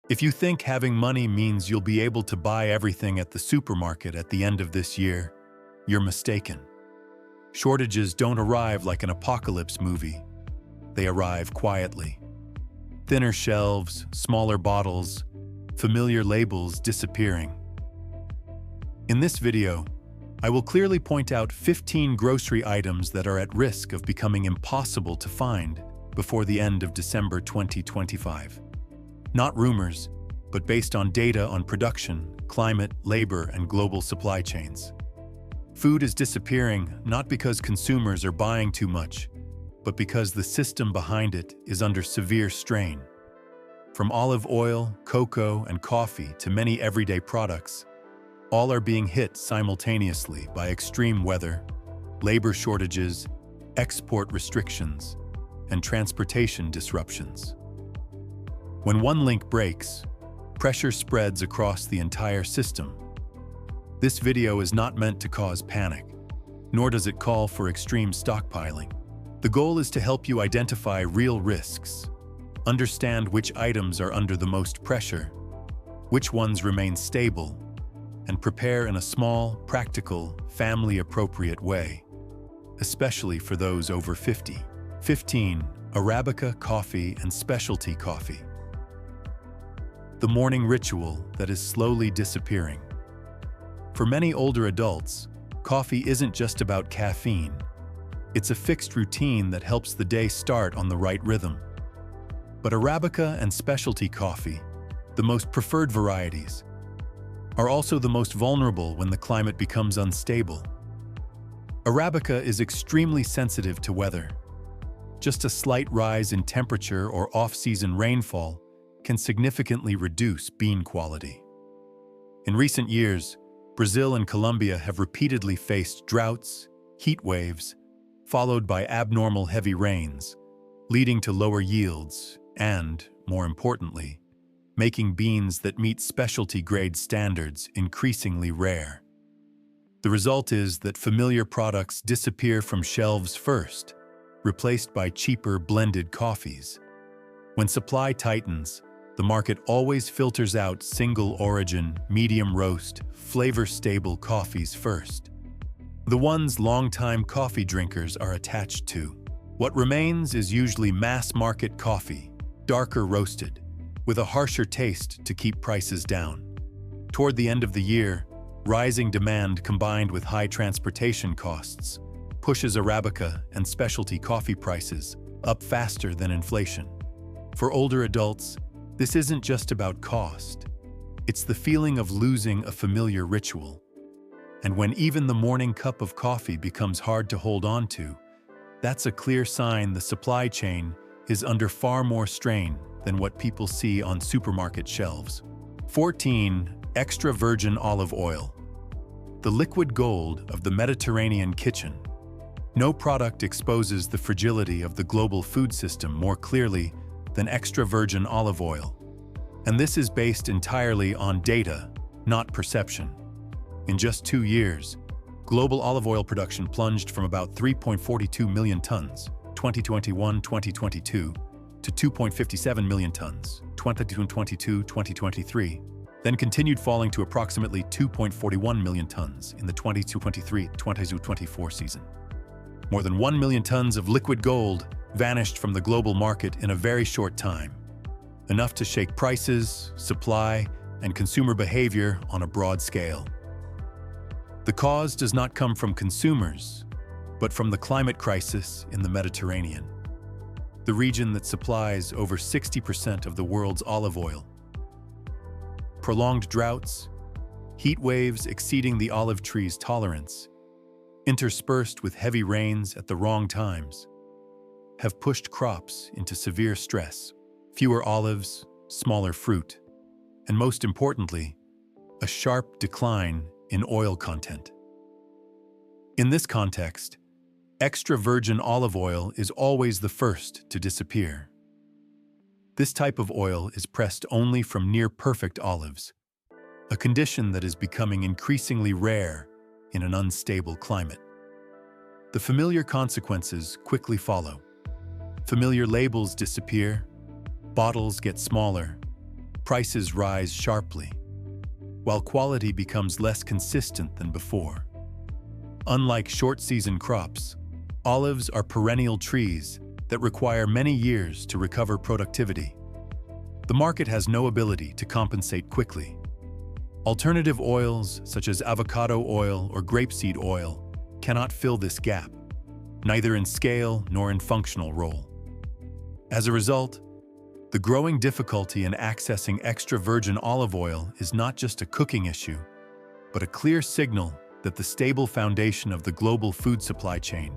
If you think having money means you'll be able to buy everything at the supermarket at the end of this year, you're mistaken. Shortages don't arrive like an apocalypse movie. They arrive quietly. Thinner shelves, smaller bottles, familiar labels disappearing. In this video, I will clearly point out 15 grocery items that are at risk of becoming impossible to find before the end of December 2025. Not rumors, but based on data on production, climate, labor, and global supply chains. Food is disappearing not because consumers are buying too much, but because the system behind it is under severe strain. From olive oil, cocoa, and coffee to many everyday products, all are being hit simultaneously by extreme weather, labor shortages, export restrictions, and transportation disruptions. When one link breaks, pressure spreads across the entire system. This video is not meant to cause panic, nor does it call for extreme stockpiling. The goal is to help you identify real risks, understand which items are under the most pressure, which ones remain stable, and prepare in a small, practical, family-appropriate way, especially for those over 50. 15. Arabica coffee and specialty coffee. The morning ritual that is slowly disappearing. For many older adults, coffee isn't just about caffeine. It's a fixed routine that helps the day start on the right rhythm. But Arabica and specialty coffee, the most preferred varieties, are also the most vulnerable when the climate becomes unstable. Arabica is extremely sensitive to weather. Just a slight rise in temperature or off-season rainfall can significantly reduce bean quality. In recent years, Brazil and Colombia have repeatedly faced droughts, heat waves, followed by abnormal heavy rains, leading to lower yields and, more importantly, making beans that meet specialty grade standards increasingly rare. The result is that familiar products disappear from shelves first, replaced by cheaper blended coffees. When supply tightens, the market always filters out single-origin, medium-roast, flavor-stable coffees first. The ones long-time coffee drinkers are attached to. What remains is usually mass-market coffee, darker roasted, with a harsher taste to keep prices down. Toward the end of the year, rising demand combined with high transportation costs pushes Arabica and specialty coffee prices up faster than inflation. For older adults, this isn't just about cost. It's the feeling of losing a familiar ritual. And when even the morning cup of coffee becomes hard to hold on to, that's a clear sign the supply chain is under far more strain than what people see on supermarket shelves. 14. Extra virgin olive oil. The liquid gold of the Mediterranean kitchen. No product exposes the fragility of the global food system more clearly than extra virgin olive oil. And this is based entirely on data, not perception. In just 2 years, global olive oil production plunged from about 3.42 million tons, 2021-2022, to 2.57 million tons, 2022-2023, then continued falling to approximately 2.41 million tons in the 2023-2024 season. More than 1 million tons of liquid gold vanished from the global market in a very short time, enough to shake prices, supply, and consumer behavior on a broad scale. The cause does not come from consumers, but from the climate crisis in the Mediterranean, the region that supplies over 60% of the world's olive oil. Prolonged droughts, heat waves exceeding the olive tree's tolerance, interspersed with heavy rains at the wrong times, have pushed crops into severe stress. Fewer olives, smaller fruit, and most importantly, a sharp decline in oil content. In this context, extra virgin olive oil is always the first to disappear. This type of oil is pressed only from near-perfect olives, a condition that is becoming increasingly rare in an unstable climate. The familiar consequences quickly follow. Familiar labels disappear, bottles get smaller, prices rise sharply, while quality becomes less consistent than before. Unlike short-season crops, olives are perennial trees that require many years to recover productivity. The market has no ability to compensate quickly. Alternative oils, such as avocado oil or grapeseed oil, cannot fill this gap, neither in scale nor in functional role. As a result, the growing difficulty in accessing extra virgin olive oil is not just a cooking issue, but a clear signal that the stable foundation of the global food supply chain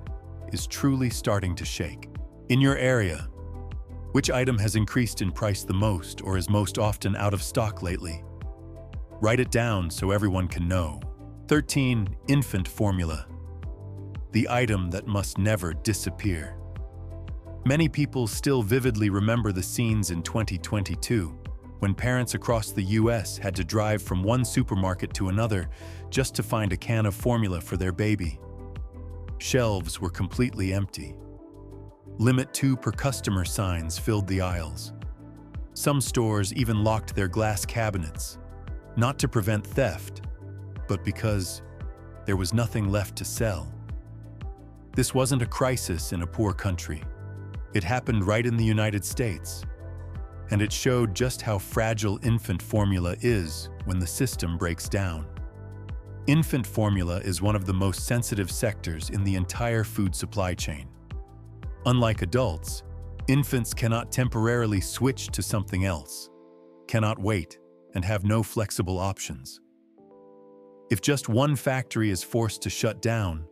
is truly starting to shake. In your area, which item has increased in price the most or is most often out of stock lately? Write it down so everyone can know. 13. Infant formula. The item that must never disappear. Many people still vividly remember the scenes in 2022 when parents across the US had to drive from one supermarket to another just to find a can of formula for their baby. Shelves were completely empty. Limit 2 per customer signs filled the aisles. Some stores even locked their glass cabinets, not to prevent theft, but because there was nothing left to sell. This wasn't a crisis in a poor country. It happened right in the United States, and it showed just how fragile infant formula is when the system breaks down. Infant formula is one of the most sensitive sectors in the entire food supply chain. Unlike adults, infants cannot temporarily switch to something else, cannot wait, and have no flexible options. If just one factory is forced to shut down,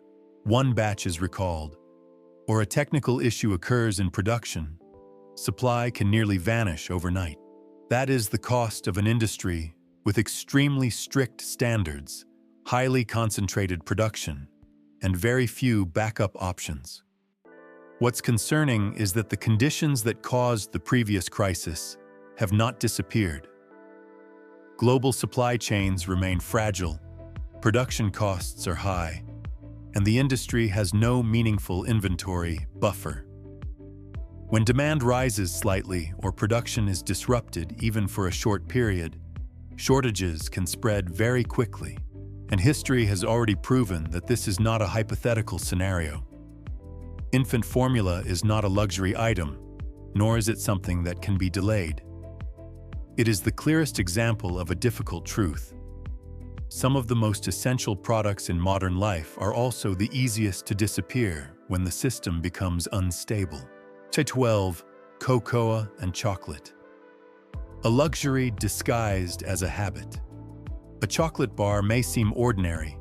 one batch is recalled, or a technical issue occurs in production, supply can nearly vanish overnight. That is the cost of an industry with extremely strict standards, highly concentrated production, and very few backup options. What's concerning is that the conditions that caused the previous crisis have not disappeared. Global supply chains remain fragile, production costs are high, and the industry has no meaningful inventory buffer. When demand rises slightly or production is disrupted even for a short period, shortages can spread very quickly, and history has already proven that this is not a hypothetical scenario. Infant formula is not a luxury item, nor is it something that can be delayed. It is the clearest example of a difficult truth. Some of the most essential products in modern life are also the easiest to disappear when the system becomes unstable. 12. Cocoa and chocolate. A luxury disguised as a habit. A chocolate bar may seem ordinary,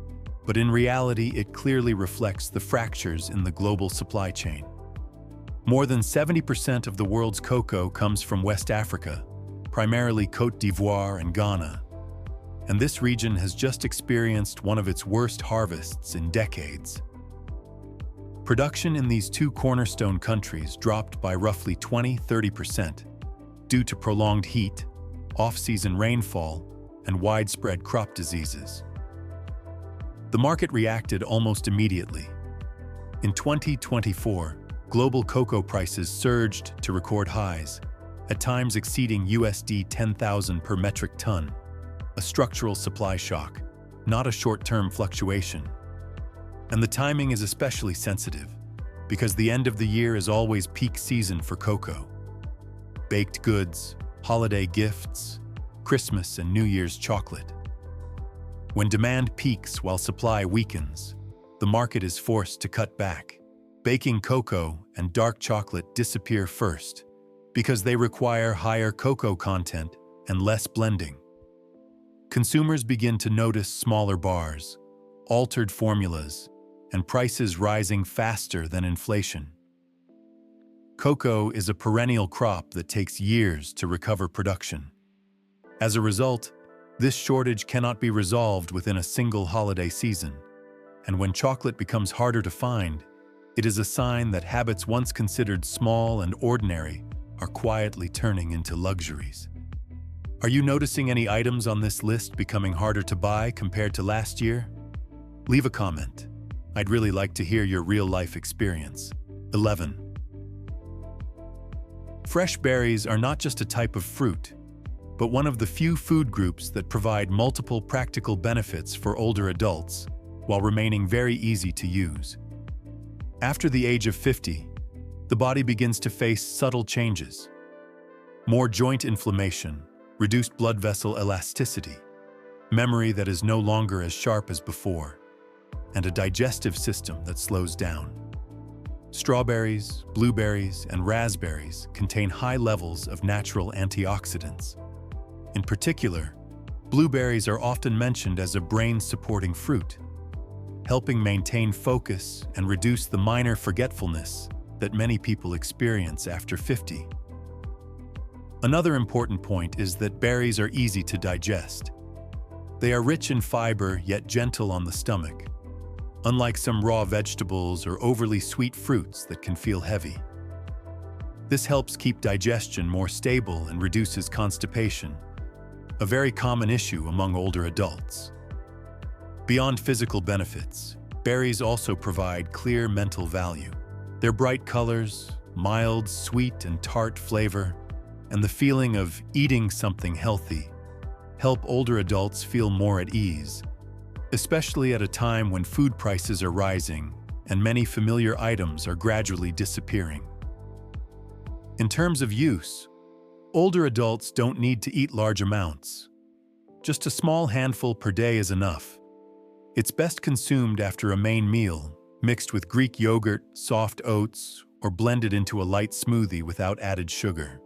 but in reality it clearly reflects the fractures in the global supply chain. More than 70% of the world's cocoa comes from West Africa, primarily Côte d'Ivoire and Ghana, and this region has just experienced one of its worst harvests in decades. Production in these two cornerstone countries dropped by roughly 20–30% due to prolonged heat, off-season rainfall, and widespread crop diseases. The market reacted almost immediately. In 2024, global cocoa prices surged to record highs, at times exceeding USD 10,000 per metric ton, a structural supply shock, not a short-term fluctuation. And the timing is especially sensitive, because the end of the year is always peak season for cocoa. Baked goods, holiday gifts, Christmas and New Year's chocolate. When demand peaks while supply weakens, the market is forced to cut back. Baking cocoa and dark chocolate disappear first, because they require higher cocoa content and less blending. Consumers begin to notice smaller bars, altered formulas, and prices rising faster than inflation. Cocoa is a perennial crop that takes years to recover production. As a result, this shortage cannot be resolved within a single holiday season, and when chocolate becomes harder to find, it is a sign that habits once considered small and ordinary are quietly turning into luxuries. Are you noticing any items on this list becoming harder to buy compared to last year? Leave a comment. I'd really like to hear your real-life experience. 11. Fresh berries are not just a type of fruit. but one of the few food groups that provide multiple practical benefits for older adults while remaining very easy to use. After the age of 50, the body begins to face subtle changes. More joint inflammation, reduced blood vessel elasticity, memory that is no longer as sharp as before, and a digestive system that slows down. Strawberries, blueberries, and raspberries contain high levels of natural antioxidants. In particular, blueberries are often mentioned as a brain-supporting fruit, helping maintain focus and reduce the minor forgetfulness that many people experience after 50. Another important point is that berries are easy to digest. They are rich in fiber yet gentle on the stomach, unlike some raw vegetables or overly sweet fruits that can feel heavy. This helps keep digestion more stable and reduces constipation, a very common issue among older adults. Beyond physical benefits, berries also provide clear mental value. Their bright colors, mild, sweet, and tart flavor, and the feeling of eating something healthy help older adults feel more at ease, especially at a time when food prices are rising and many familiar items are gradually disappearing. In terms of use, older adults don't need to eat large amounts. Just a small handful per day is enough. It's best consumed after a main meal, mixed with Greek yogurt, soft oats, or blended into a light smoothie without added sugar.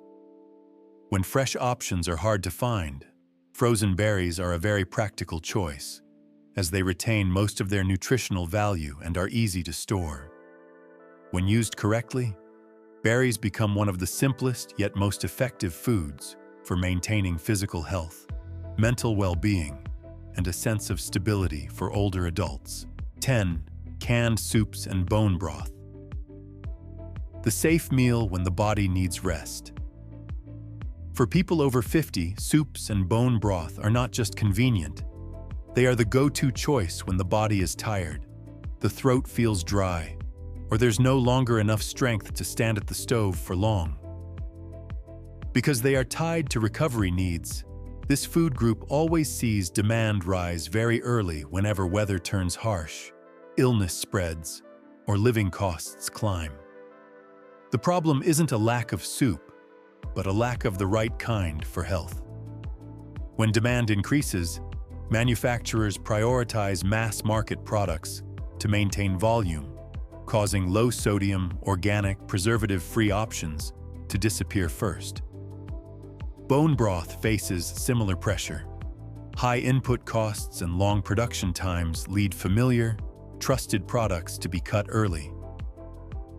When fresh options are hard to find, frozen berries are a very practical choice, as they retain most of their nutritional value and are easy to store. When used correctly, berries become one of the simplest yet most effective foods for maintaining physical health, mental well-being, and a sense of stability for older adults. 10. Canned soups and bone broth. The safe meal when the body needs rest. For people over 50, soups and bone broth are not just convenient. They are the go-to choice when the body is tired, the throat feels dry, or there's no longer enough strength to stand at the stove for long. Because they are tied to recovery needs, this food group always sees demand rise very early whenever weather turns harsh, illness spreads, or living costs climb. The problem isn't a lack of soup, but a lack of the right kind for health. When demand increases, manufacturers prioritize mass-market products to maintain volume, causing low-sodium, organic, preservative-free options to disappear first. Bone broth faces similar pressure. High input costs and long production times lead familiar, trusted products to be cut early.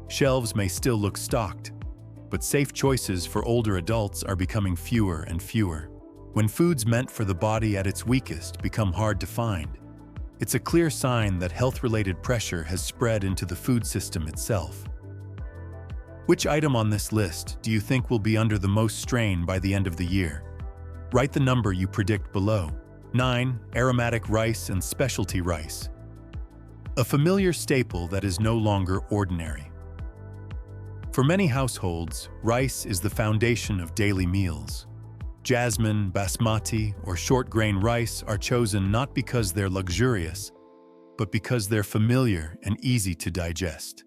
Shelves may still look stocked, but safe choices for older adults are becoming fewer and fewer. When foods meant for the body at its weakest become hard to find, it's a clear sign that health-related pressure has spread into the food system itself. Which item on this list do you think will be under the most strain by the end of the year? Write the number you predict below. 9. Aromatic rice and specialty rice. A familiar staple that is no longer ordinary. For many households, rice is the foundation of daily meals. Jasmine, basmati, or short-grain rice are chosen not because they're luxurious, but because they're familiar and easy to digest.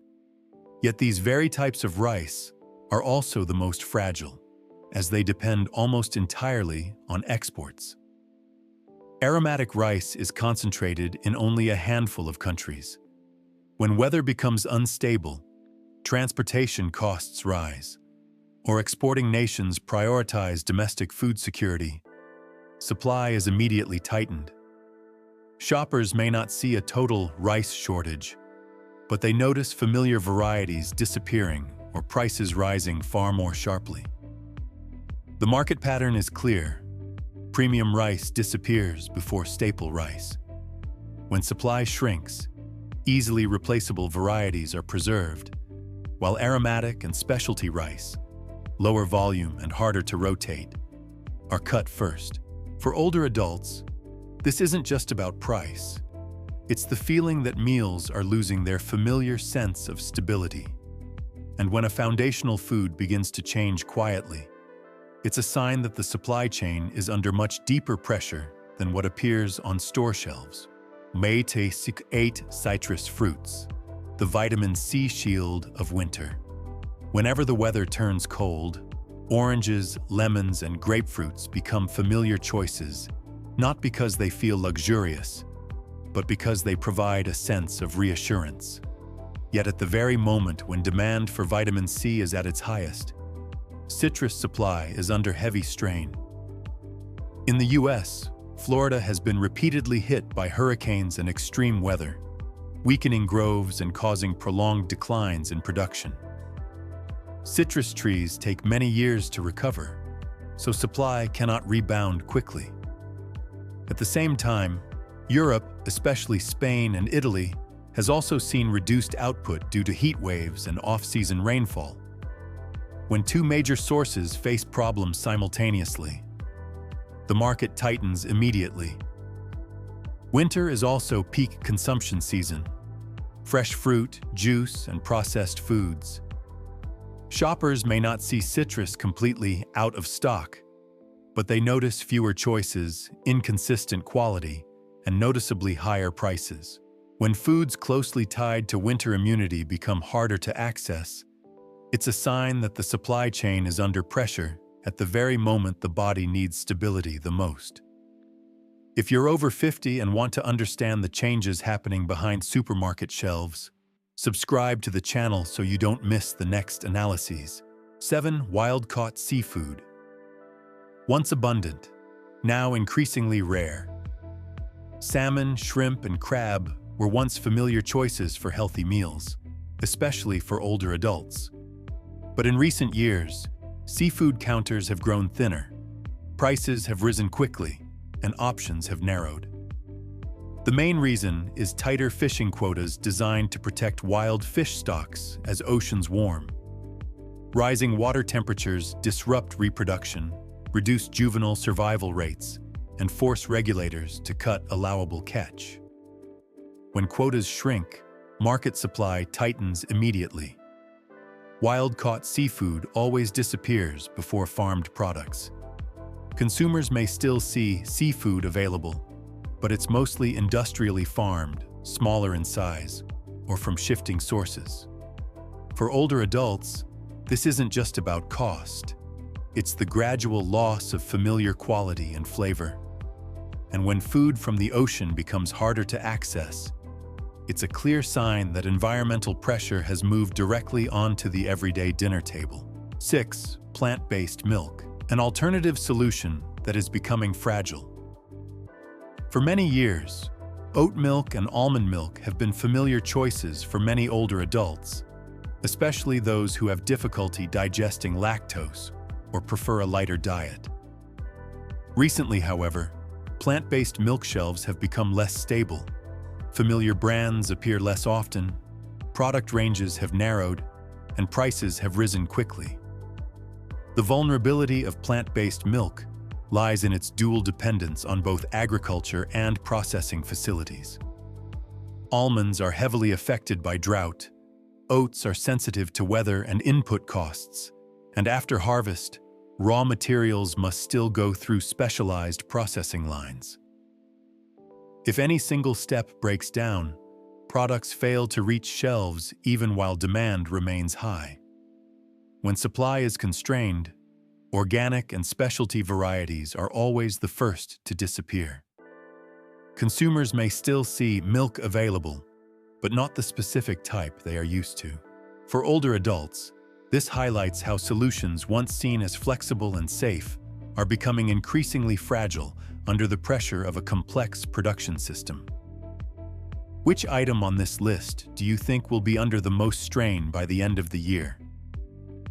Yet these very types of rice are also the most fragile, as they depend almost entirely on exports. Aromatic rice is concentrated in only a handful of countries. When weather becomes unstable, transportation costs rise, or exporting nations prioritize domestic food security, supply is immediately tightened. Shoppers may not see a total rice shortage, but they notice familiar varieties disappearing or prices rising far more sharply. The market pattern is clear. Premium rice disappears before staple rice. When supply shrinks, easily replaceable varieties are preserved, while aromatic and specialty rice, lower volume and harder to rotate, are cut first. For older adults, this isn't just about price. It's the feeling that meals are losing their familiar sense of stability. And when a foundational food begins to change quietly, It's a sign that the supply chain is under much deeper pressure than what appears on store shelves. Eight citrus fruits, the vitamin C shield of winter. Whenever the weather turns cold, oranges, lemons, and grapefruits become familiar choices, not because they feel luxurious, but because they provide a sense of reassurance. Yet at the very moment when demand for vitamin C is at its highest, citrus supply is under heavy strain. In the US, Florida has been repeatedly hit by hurricanes and extreme weather, weakening groves and causing prolonged declines in production. Citrus trees take many years to recover, so supply cannot rebound quickly. At the same time, Europe, especially Spain and Italy, has also seen reduced output due to heat waves and off-season rainfall. When two major sources face problems simultaneously, the market tightens immediately. Winter is also peak consumption season. Fresh fruit, juice, and processed foods. Shoppers may not see citrus completely out of stock, but they notice fewer choices, inconsistent quality, and noticeably higher prices. When foods closely tied to winter immunity become harder to access, it's a sign that the supply chain is under pressure at the very moment the body needs stability the most. If you're over 50 and want to understand the changes happening behind supermarket shelves, subscribe to the channel so you don't miss the next analyses. 7. Wild-caught seafood. Once abundant, now increasingly rare. Salmon, shrimp, and crab were once familiar choices for healthy meals, especially for older adults. But in recent years, seafood counters have grown thinner, prices have risen quickly, and options have narrowed. The main reason is tighter fishing quotas designed to protect wild fish stocks as oceans warm. Rising water temperatures disrupt reproduction, reduce juvenile survival rates, and force regulators to cut allowable catch. When quotas shrink, market supply tightens immediately. Wild-caught seafood always disappears before farmed products. Consumers may still see seafood available, but it's mostly industrially farmed, smaller in size, or from shifting sources. For older adults, this isn't just about cost. It's the gradual loss of familiar quality and flavor. And when food from the ocean becomes harder to access, it's a clear sign that environmental pressure has moved directly onto the everyday dinner table. 6. Plant-based milk, an alternative solution that is becoming fragile. For many years, oat milk and almond milk have been familiar choices for many older adults, especially those who have difficulty digesting lactose or prefer a lighter diet. Recently, however, plant-based milk shelves have become less stable. Familiar brands appear less often, product ranges have narrowed, and prices have risen quickly. The vulnerability of plant-based milk lies in its dual dependence on both agriculture and processing facilities. Almonds are heavily affected by drought, oats are sensitive to weather and input costs, and after harvest, raw materials must still go through specialized processing lines. If any single step breaks down, products fail to reach shelves even while demand remains high. When supply is constrained, organic and specialty varieties are always the first to disappear. Consumers may still see milk available, but not the specific type they are used to. For older adults, this highlights how solutions once seen as flexible and safe are becoming increasingly fragile under the pressure of a complex production system. Which item on this list do you think will be under the most strain by the end of the year?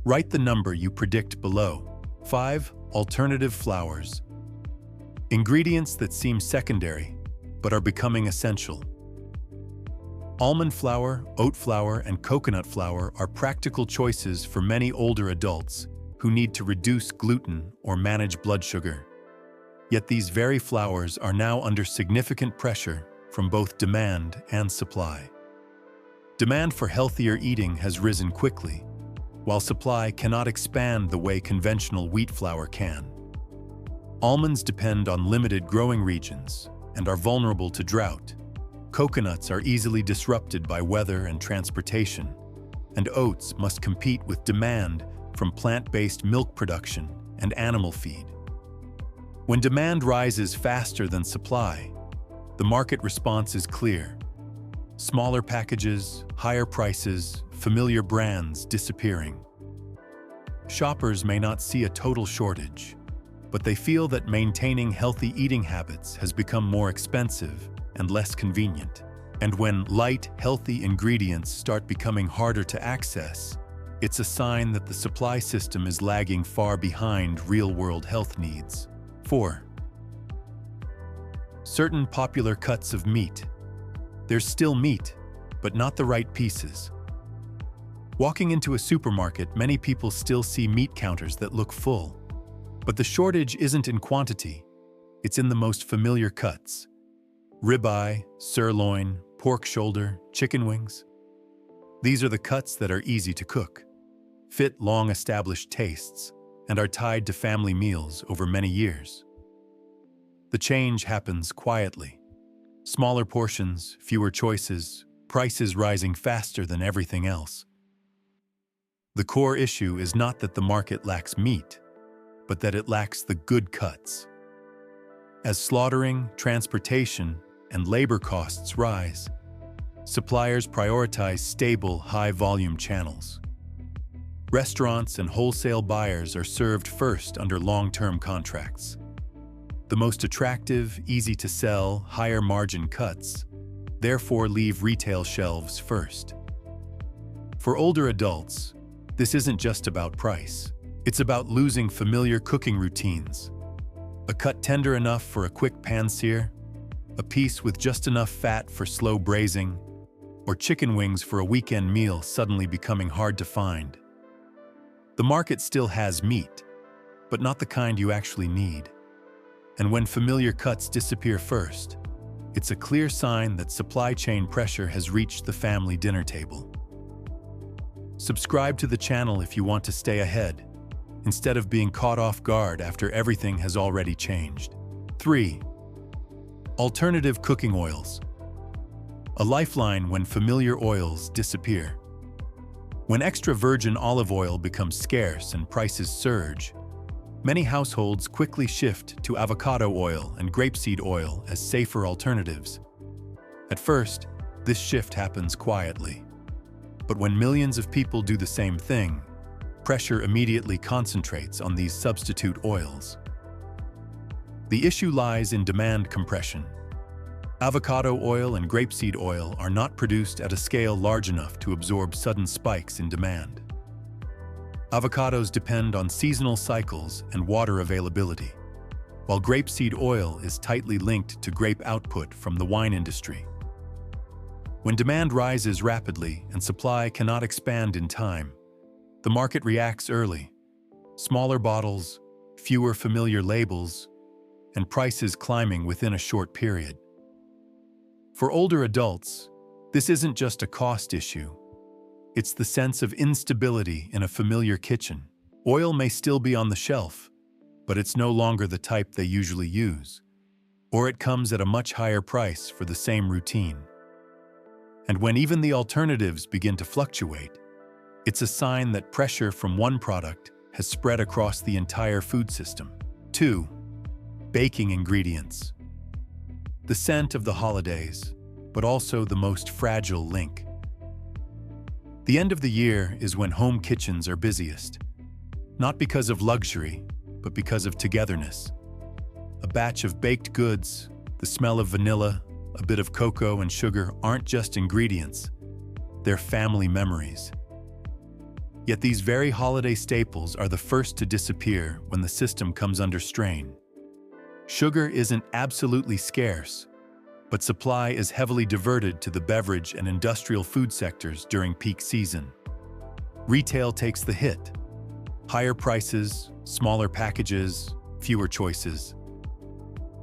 Write the number you predict below. 5. Alternative flours. Ingredients that seem secondary, but are becoming essential. Almond flour, oat flour, and coconut flour are practical choices for many older adults who need to reduce gluten or manage blood sugar. Yet these very flours are now under significant pressure from both demand and supply. Demand for healthier eating has risen quickly, while supply cannot expand the way conventional wheat flour can. Almonds depend on limited growing regions and are vulnerable to drought. Coconuts are easily disrupted by weather and transportation, and oats must compete with demand from plant-based milk production and animal feed. When demand rises faster than supply, the market response is clear. Smaller packages, higher prices, familiar brands disappearing. Shoppers may not see a total shortage, but they feel that maintaining healthy eating habits has become more expensive and less convenient. And when light, healthy ingredients start becoming harder to access, it's a sign that the supply system is lagging far behind real-world health needs. 4. Certain popular cuts of meat. There's still meat, but not the right pieces. Walking into a supermarket, many people still see meat counters that look full. But the shortage isn't in quantity, it's in the most familiar cuts. Ribeye, sirloin, pork shoulder, chicken wings. These are the cuts that are easy to cook, fit long-established tastes, and are tied to family meals over many years. The change happens quietly. Smaller portions, fewer choices, prices rising faster than everything else. The core issue is not that the market lacks meat, but that it lacks the good cuts. As slaughtering, transportation, and labor costs rise, suppliers prioritize stable, high-volume channels. Restaurants and wholesale buyers are served first under long-term contracts. The most attractive, easy-to-sell, higher-margin cuts therefore leave retail shelves first. For older adults, this isn't just about price. It's about losing familiar cooking routines. A cut tender enough for a quick pan-sear, a piece with just enough fat for slow braising, or chicken wings for a weekend meal suddenly becoming hard to find. The market still has meat, but not the kind you actually need. And when familiar cuts disappear first, it's a clear sign that supply chain pressure has reached the family dinner table. Subscribe to the channel if you want to stay ahead, instead of being caught off guard after everything has already changed. 3. Alternative cooking oils. A lifeline when familiar oils disappear. When extra virgin olive oil becomes scarce and prices surge, many households quickly shift to avocado oil and grapeseed oil as safer alternatives. At first, this shift happens quietly. But when millions of people do the same thing, pressure immediately concentrates on these substitute oils. The issue lies in demand compression. Avocado oil and grapeseed oil are not produced at a scale large enough to absorb sudden spikes in demand. Avocados depend on seasonal cycles and water availability, while grapeseed oil is tightly linked to grape output from the wine industry. When demand rises rapidly and supply cannot expand in time, the market reacts early. Smaller bottles, fewer familiar labels, and prices climbing within a short period. For older adults, this isn't just a cost issue. It's the sense of instability in a familiar kitchen. Oil may still be on the shelf, but it's no longer the type they usually use, or it comes at a much higher price for the same routine. And when even the alternatives begin to fluctuate, it's a sign that pressure from one product has spread across the entire food system. 2. Baking ingredients. The scent of the holidays, but also the most fragile link. The end of the year is when home kitchens are busiest, not because of luxury, but because of togetherness. A batch of baked goods, the smell of vanilla, a bit of cocoa and sugar aren't just ingredients, they're family memories. Yet these very holiday staples are the first to disappear when the system comes under strain. Sugar isn't absolutely scarce, but supply is heavily diverted to the beverage and industrial food sectors during peak season. Retail takes the hit. Higher prices, smaller packages, fewer choices.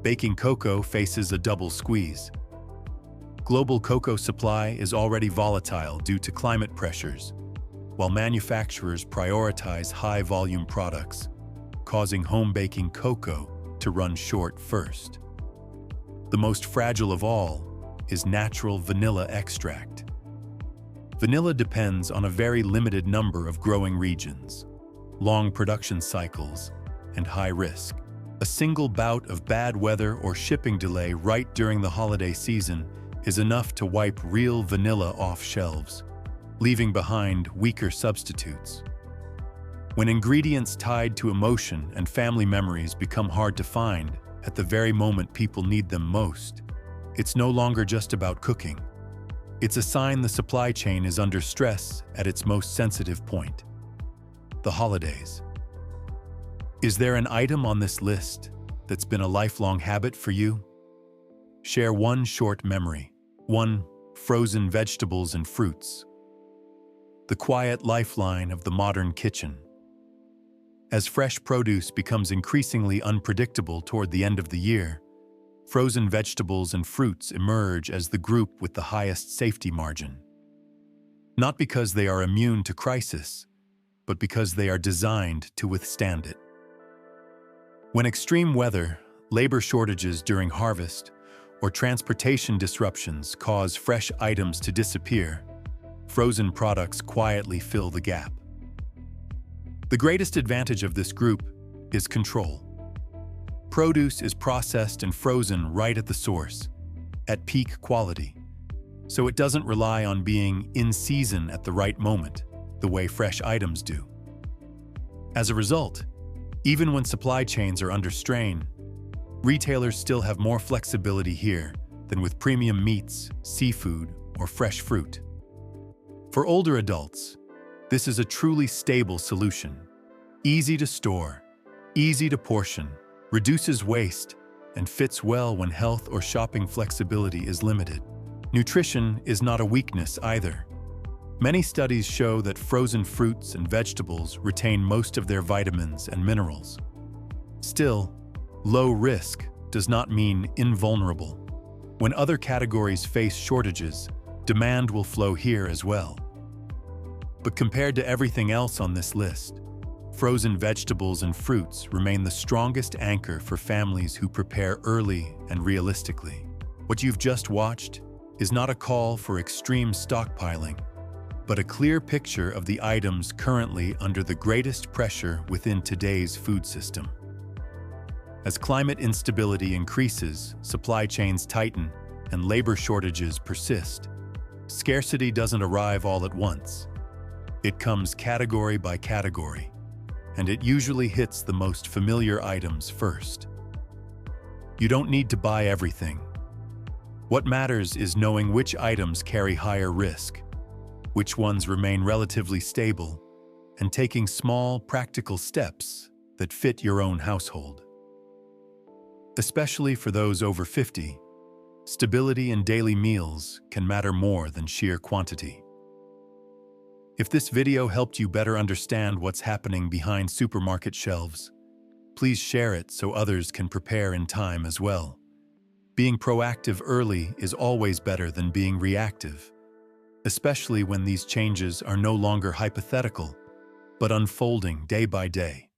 Baking cocoa faces a double squeeze. Global cocoa supply is already volatile due to climate pressures, while manufacturers prioritize high-volume products, causing home-baking cocoa to run short first. The most fragile of all is natural vanilla extract. Vanilla depends on a very limited number of growing regions, long production cycles, and high risk. A single bout of bad weather or shipping delay right during the holiday season is enough to wipe real vanilla off shelves, leaving behind weaker substitutes. When ingredients tied to emotion and family memories become hard to find at the very moment people need them most, it's no longer just about cooking. It's a sign the supply chain is under stress at its most sensitive point. The holidays. Is there an item on this list that's been a lifelong habit for you? Share one short memory. 1. Frozen vegetables and fruits. The quiet lifeline of the modern kitchen. As fresh produce becomes increasingly unpredictable toward the end of the year, frozen vegetables and fruits emerge as the group with the highest safety margin. Not because they are immune to crisis, but because they are designed to withstand it. When extreme weather, labor shortages during harvest, or transportation disruptions cause fresh items to disappear, frozen products quietly fill the gap. The greatest advantage of this group is control. Produce is processed and frozen right at the source, at peak quality, so it doesn't rely on being in season at the right moment, the way fresh items do. As a result, even when supply chains are under strain, retailers still have more flexibility here than with premium meats, seafood, or fresh fruit. For older adults, this is a truly stable solution. Easy to store, easy to portion, reduces waste, and fits well when health or shopping flexibility is limited. Nutrition is not a weakness either. Many studies show that frozen fruits and vegetables retain most of their vitamins and minerals. Still, low risk does not mean invulnerable. When other categories face shortages, demand will flow here as well. But compared to everything else on this list, frozen vegetables and fruits remain the strongest anchor for families who prepare early and realistically. What you've just watched is not a call for extreme stockpiling, but a clear picture of the items currently under the greatest pressure within today's food system. As climate instability increases, supply chains tighten, and labor shortages persist, scarcity doesn't arrive all at once. It comes category by category, and it usually hits the most familiar items first. You don't need to buy everything. What matters is knowing which items carry higher risk, which ones remain relatively stable, and taking small, practical steps that fit your own household. Especially for those over 50, stability in daily meals can matter more than sheer quantity. If this video helped you better understand what's happening behind supermarket shelves, please share it so others can prepare in time as well. Being proactive early is always better than being reactive, especially when these changes are no longer hypothetical, but unfolding day by day.